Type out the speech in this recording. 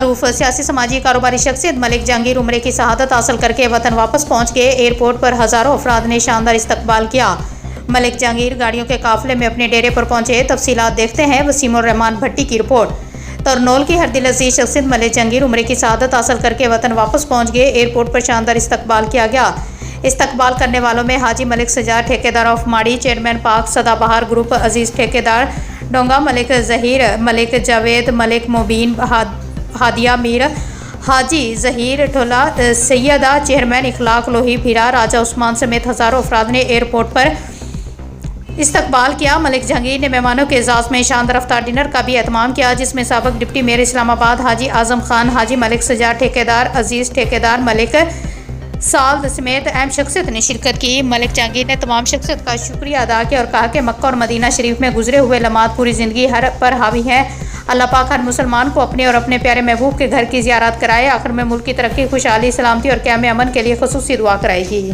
معروف سیاسی سماجی کاروباری شخصیت ملک جہانگیر عمرے کی شہادت حاصل کر کے وطن واپس پہنچ گئے۔ ایئرپورٹ پر ہزاروں افراد نے شاندار استقبال کیا۔ ملک جہانگیر گاڑیوں کے قافلے میں اپنے ڈیرے پر پہنچے۔ تفصیلات دیکھتے ہیں وسیم الرحمان بھٹی کی رپورٹ۔ ترنول کی ہر دل عزیز شخصیت ملک جہانگیر عمرے کی شہادت حاصل کر کے وطن واپس پہنچ گئے۔ ایئرپورٹ پر شاندار استقبال کیا گیا۔ استقبال کرنے والوں میں حاجی ملک سجاد ٹھیکیدار آف ماڑی، چیئرمین پاک سدا بہار گروپ عزیز ٹھیکیدار ڈونگا، ملک ظہیر، ملک جاوید، ملک مبین، ہادیہ میر، حاجی ظہیر ٹھولا، سیدہ، چیئرمین اخلاق لوہی بھیرا، راجہ عثمان سمیت ہزاروں افراد نے ایئرپورٹ پر استقبال کیا۔ ملک جہانگیر نے مہمانوں کے اعزاز میں شاندار افطار ڈنر کا بھی اہتمام کیا، جس میں سابق ڈپٹی میئر اسلام آباد حاجی اعظم خان، حاجی ملک سجاد ٹھیکیدار، عزیز ٹھیکیدار ملک سعد سمیت اہم شخصیت نے شرکت کی۔ ملک جہانگیر نے تمام شخصیت کا شکریہ ادا کیا اور کہا کہ مکہ اور مدینہ شریف میں گزرے ہوئے لمحات پوری زندگی پر حاوی ہیں۔ اللہ پاک ہر مسلمان کو اپنے اور اپنے پیارے محبوب کے گھر کی زیارت کرائے۔ آخر میں ملک کی ترقی، خوشحالی، سلامتی اور قیام امن کے لیے خصوصی دعا کرائے گی۔